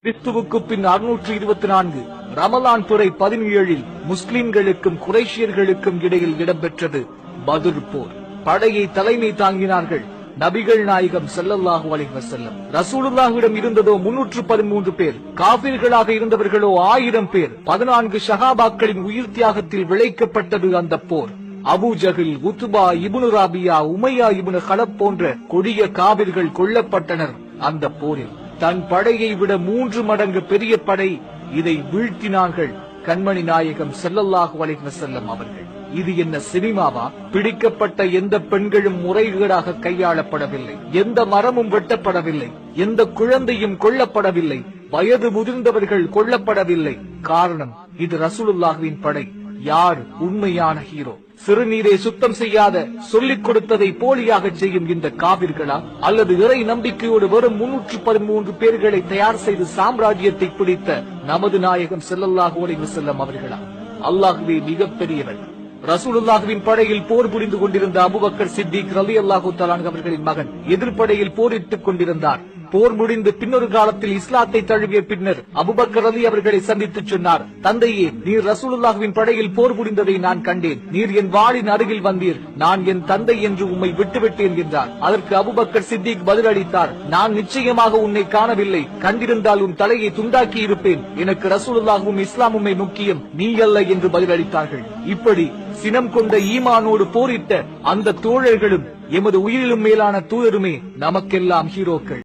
கிறிஸ்துவுக்கு பின் 624 ரமலான் பிறை 17 முஸ்லிம்களுக்கும் குறைஷியர்களுக்கும் இடையில் இடம்பெற்றது பத்ர் போர். படையை தலைமை தாங்கினார்கள் நபிகள் நாயகம் ஸல்லல்லாஹு அலைஹி வஸல்லம். ரசூலுல்லாஹ்விடம் இருந்ததோ 313 பேர், காபிர்களாக இருந்தவர்களோ 1000 பேர். 14 ஷஹாபாக்களின் உயிர் தியாகத்தில் விளைக்கப்பட்டது அந்த போர். அபூ ஜஹில், உத்பா இப்னு ராபியா, உமையா இப்னு கலப் போன்ற கொடிய காபிர்கள் கொல்லப்பட்டனர் அந்த போரில். தன் படையை விட 3 மடங்கு பெரிய படை இதை வீழ்த்தினார்கள் கண்மணி நாயகம் ஸல்லல்லாஹு அலைஹி வஸல்லம் அவர்கள். இது என்ன சினிமாவா? பிடிக்கப்பட்ட எந்த பெண்களும் முறைகேடாக கையாளப்படவில்லை, எந்த மரமும் வெட்டப்படவில்லை, எந்த குழந்தையும் கொல்லப்படவில்லை, வயது முதிர்ந்தவர்கள் கொல்லப்படவில்லை. காரணம், இது ரசூலுல்லாஹ்வின் படை. யார் உண்மையான ஹீரோ? சிறுநீரை சுத்தம் செய்யாத சொல்லிக் கொடுத்ததை போலியாக செய்யும் இந்த காபிர்களா, அல்லது இறை நம்பிக்கையோடு வெறும் 313 பேர்களை தயார் செய்து சாம்ராஜ்யத்தை பிடித்த நமது நாயகம் ஸல்லல்லாஹு அலைஹி வஸல்லம் அவர்களா? அல்லாஹ்வே மிகப்பெரியவர். ரசூலுல்லாஹ்வின் படையில் போர் புரிந்து கொண்டிருந்த அபூபக்கர் சித்திக் ரலியல்லாஹு தஆலா அன்ஹு அவர்களின் மகன் எதிர்ப்படையில் போரிட்டுக் கொண்டிருந்தார். போர் முடிந்து பின்னொரு காலத்தில் இஸ்லாத்தை தழுவிய பின்னர் அபூபக்கர் ரலி அவர்களை சந்தித்து சொன்னார், தந்தையே, நீர் ரசூலுல்லாஹ்வின் படையில் போர் புரிந்ததை நான் கண்டேன். நீர் என் வாளின் அருகில் வந்தீர். நான் என் தந்தை என்று உம்மை விட்டுவிட்டேன் என்றார். அதற்கு அபூபக்கர் சித்திக் பதிலளித்தார், நான் நிச்சயமாக உன்னை காணவில்லை. கண்டிருந்தால் உன் தலையை துண்டாக்கி இருப்பேன். எனக்கு ரசூலுல்லாஹும் இஸ்லாமுமே முக்கியம், நீ அல்ல என்று பதிலளித்தார்கள். இப்படி சினம் கொண்ட ஈமானோடு போரிட்ட அந்த தோழர்களும் எமது உயிரிலும் மேலான தூதருமே நமக்கெல்லாம் ஹீரோக்கள்.